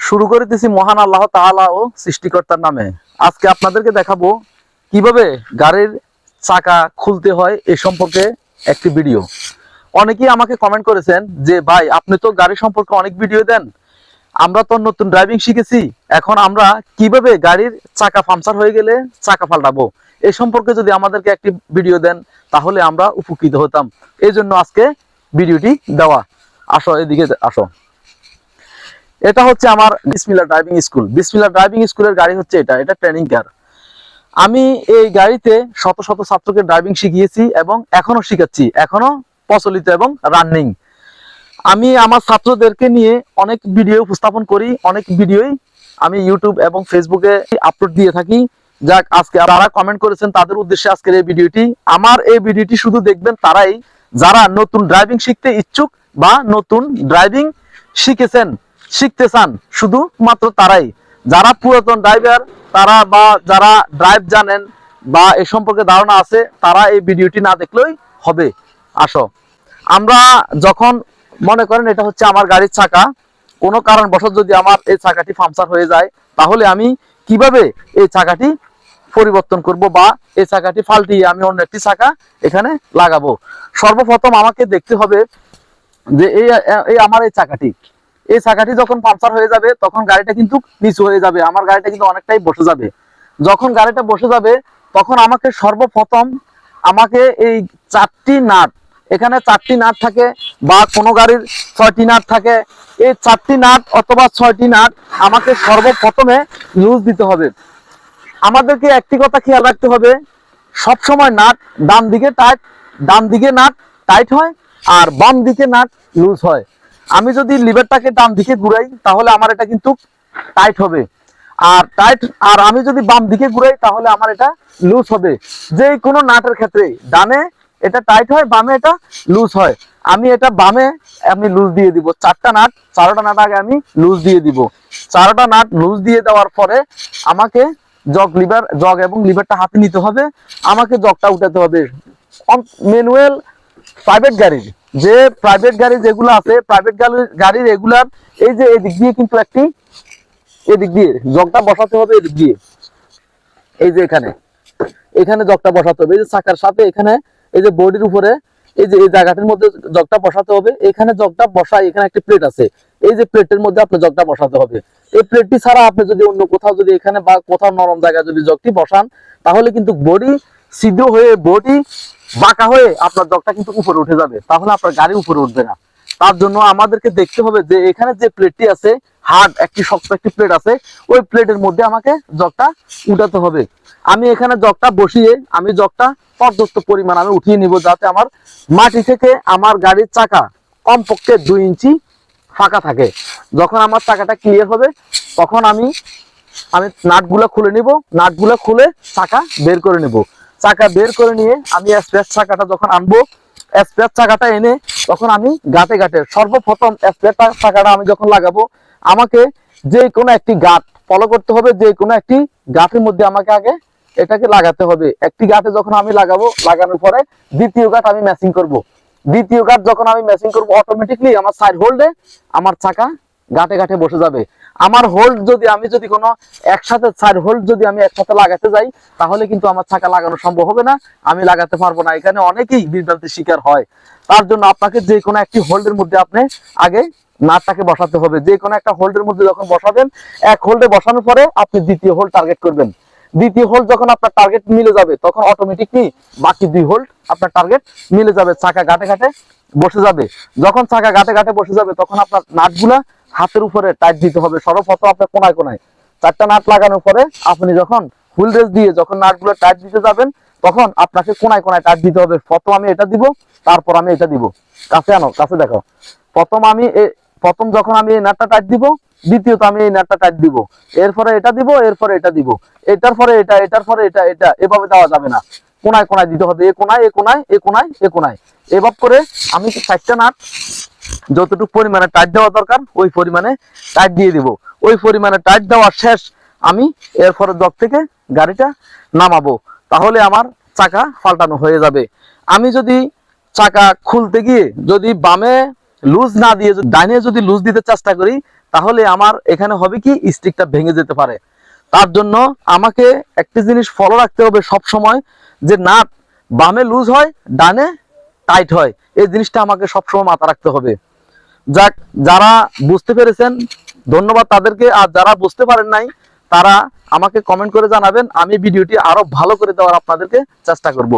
শুরু করিতেছি মহান আল্লাহ তাআলা ও সৃষ্টিকর্তার নামে। আজকে আপনাদেরকে দেখাবো কিভাবে গাড়ির চাকা খুলতে হয় এ সম্পর্কে একটি ভিডিও। অনেকেই আমাকে কমেন্ট করেছেন যে ভাই আপনি তো গাড়ি সম্পর্কে অনেক ভিডিও দেন, আমরা তো নতুন ড্রাইভিং শিখেছি, এখন আমরা কিভাবে গাড়ির চাকা পাংচার হয়ে গেলে চাকা পাল্টাবো এ সম্পর্কে যদি আমাদেরকে একটি ভিডিও দেন তাহলে আমরা উপকৃত হতাম। এই জন্য আজকে ভিডিওটি দেওয়া। আসো এদিকে আসো। এটা হচ্ছে আমার বিসমিল্লাহ ড্রাইভিং স্কুল। বিসমিল্লাহ ড্রাইভিং স্কুলের গাড়ি হচ্ছে এটা ট্রেনিং কার। আমি এই গাড়িতে শত শত ছাত্রকে ড্রাইভিং শিখিয়েছি এবং এখনো শিখাচ্ছি, এখনো প্রচলিত এবং রানিং। আমি আমার ছাত্রদেরকে নিয়ে অনেক ভিডিও উপস্থাপন করি, অনেক ভিডিওই আমি ইউটিউব এবং ফেসবুকে আপলোড দিয়ে থাকি। যাক, আজকে যারা কমেন্ট করেছেন তাদের উদ্দেশ্যে আজকের এই ভিডিওটি। আমার এই ভিডিওটি শুধু দেখবেন তারাই যারা নতুন ড্রাইভিং শিখতে ইচ্ছুক বা নতুন ড্রাইভিং শিখেছেন, শিখতে চান, শুধু মাত্র তারাই। যারা পুরাতন ড্রাইভার তারা বা যারা ড্রাইভ জানেন বা এ সম্পর্কে ধারণা আছে তারা এই ভিডিওটি না দেখলেই হবে। আসো, আমরা যখন মনে করেন এটা হচ্ছে আমার গাড়ির চাকা, কোনো কারণবশত যদি আমার এই চাকাটি পাংচার হয়ে যায় তাহলে আমি কিভাবে এই চাকাটি পরিবর্তন করব বা এই চাকাটি পাল্টিয়ে আমি অন্য একটি চাকা এখানে লাগাবো। সর্বপ্রথম আমাকে দেখতে হবে যে এই আমার এই চাকাটি যখন পাংচার হয়ে যাবে তখন গাড়িটা কিন্তু নিচু হয়ে যাবে, আমার গাড়িটা কিন্তু অনেকটাই বসে যাবে। যখন গাড়িটা বসে যাবে তখন আমাকে সর্বপ্রথম এই চারটি নাট, এখানে চারটি নাট থাকে বা কোনো গাড়ির 6টি নাট থাকে, এই 4টি নাট অথবা 6টি নাট আমাকে সর্বপ্রথমে লুজ দিতে হবে। আমাদেরকে একটি কথা খেয়াল রাখতে হবে, সব সময় নাট ডান দিকে নাট টাইট হয় আর বাম দিকে নাট লুজ হয়। আমি যদি লিভারটাকে ডান দিকে ঘুরাই তাহলে আমার এটা কিন্তু টাইট হবে, আর আমি যদি বাম দিকে ঘুরাই তাহলে আমার এটা লুজ হবে। যে কোনো নাটের ক্ষেত্রে ডানে এটা টাইট হয়, বামে এটা লুজ হয়। আমি এটা বামে আমি লুজ দিয়ে দিব, চারটা নাট আগে আমি লুজ দিয়ে দিব। 4টা নাট লুজ দিয়ে দেওয়ার পরে আমাকে জগ এবং লিভারটা হাতে নিতে হবে, আমাকে জগটা উঠাতে হবে। ম্যানুয়াল প্রাইভেট গাড়ি যেগুলো আছে, প্রাইভেট গাড়ির রেগুলার এই যে এদিক দিয়ে কিন্তু এদিক দিয়ে জগটা বসাতে হবে, এদিক দিয়ে এই যে এখানে জগটা বসাতে হবে। এই যে চাকার সাথে এখানে এই যে বডির উপরে এই যে এই জায়গাটার মধ্যে জগটা বসাতে হবে। এখানে জগটা বসাই, এখানে একটা প্লেট আছে, এই যে প্লেটের মধ্যে আপনি জগটা বসাতে হবে। এই প্লেটটি ছাড়া আপনি যদি অন্য কোথাও যদি এখানে বা কোথাও নরম জায়গায় যদি জগটি বসান তাহলে কিন্তু বডি সিদ্ধ হয়ে বডি বাঁকা হয়ে আপনার জগটা কিন্তু উপরে উঠে যাবে, তাহলে আপনার গাড়ি উপরে উঠবে না। তার জন্য আমাদেরকে দেখতে হবে যে এখানে যে প্লেটটি আছে, হার্ড একটি শক্ত একটি প্লেট আছে, ওই প্লেটের মধ্যে আমাকে জগটা উঠাতে হবে। আমি এখানে জগটা বসিয়ে আমি জগটা পর্যাপ্ত পরিমাণ আমি উঠিয়ে নিব, যাতে আমার মাটি থেকে আমার গাড়ির চাকা কমপক্ষে 2 ইঞ্চি ফাঁকা থাকে। যখন আমার চাকাটা ক্লিয়ার হবে তখন আমি নাটগুলো খুলে নিব, নাটগুলো খুলে চাকা বের করে নিব। চাকা বের করে নিয়ে আমি স্পেস চাকাটা যখন আনবো, স্পেস চাকাটা এনে তখন আমি গাঁটে সর্বপ্রথম স্পেস চাকাটা আমি যখন লাগাবো আমাকে যে কোনো একটি গাঁট ফলো করতে হবে, যে কোনো একটি গাঁটের মধ্যে আমাকে আগে এটাকে লাগাতে হবে। একটি গাঁটে যখন আমি লাগানোর পরে দ্বিতীয় গাঁট আমি ম্যাচিং করব। দ্বিতীয় গাঁট যখন আমি ম্যাচিং করব অটোমেটিকলি আমার সাইড হোল্ডে আমার চাকা গাঁটে বসে যাবে। আমার হোল্ড আমি যদি কোনো একসাথে সাইড হোল্ড যদি আমি একসাথে লাগাতে যাই তাহলে কিন্তু আমার চাকা লাগানো সম্ভব হবে না, আমি লাগাতে পারবো না। এখানে অনেকেই বিভ্রান্তির শিকার হয়। তার জন্য আপনাকে যে কোনো একটি হোল্ডের মধ্যে আপনি আগে নাটটাকে বসাতে হবে। যে কোনো একটা হোল্ডের মধ্যে যখন বসাবেন, এক হোল্ডে বসানোর পরে আপনি দ্বিতীয় হোল্ড টার্গেট করবেন। দ্বিতীয় হোল্ড যখন আপনার টার্গেট মিলে যাবে তখন অটোমেটিকলি বাকি 2 হোল্ড আপনার টার্গেট মিলে যাবে, চাকা গাঁটে বসে যাবে। যখন চাকা গাঁটে বসে যাবে তখন আপনার নাটগুলা হাতের উপরে টাইট দিতে হবে। সর্বপ্রথম আপনার কোনায় 4টা নাট লাগানোর পরে আপনি যখন হুইল রেস দিয়ে যখন নাটগুলো টাইট দিতে যাবেন তখন আপনাকে কোনায় টাইট দিতে হবে। প্রথম আমি এটা দিব, তারপর আমি এটা দিব। কাছে দেখো। প্রথম যখন আমি এই নাটটা টাইট দিব, দ্বিতীয়ত আমি এই নাটটা টাইট দিব, এরপরে এটা দিব, এরপরে এটা দিব, এটার পরে এটা এভাবে দেওয়া যাবে না, কোনায় দিতে হবে। এ কোনায় এভাবে করে আমি 4টা নাট যতটুকু পরিমাণে টাইট দেওয়া দরকার ওই পরিমাণে টাইট দিয়ে দিব। ওই পরিমাণে টাইট দেওয়া শেষ, আমি এরপরে জগ থেকে গাড়িটা নামাবো, তাহলে আমার চাকা পাল্টানো হয়ে যাবে। আমি যদি চাকা খুলতে গিয়ে যদি বামে লুজ না দিয়ে ডাইনে যদি লুজ দিতে চেষ্টা করি তাহলে আমার এখানে হবে কি স্টিকটা ভেঙে যেতে পারে। তার জন্য আমাকে একটি জিনিস ফলো রাখতে হবে সব সময়, যে নাট বামে লুজ হয় ডানে টাইট হয়, এই জিনিসটা আমাকে সবসময় মাথা রাখতে হবে। যাক, যারা বুঝতে পেরেছেন ধন্যবাদ তাদেরকে, আর যারা বুঝতে পারেন নাই তারা আমাকে কমেন্ট করে জানাবেন, আমি ভিডিওটি আরো ভালো করে দেওয়ার আপনাদেরকে চেষ্টা করব।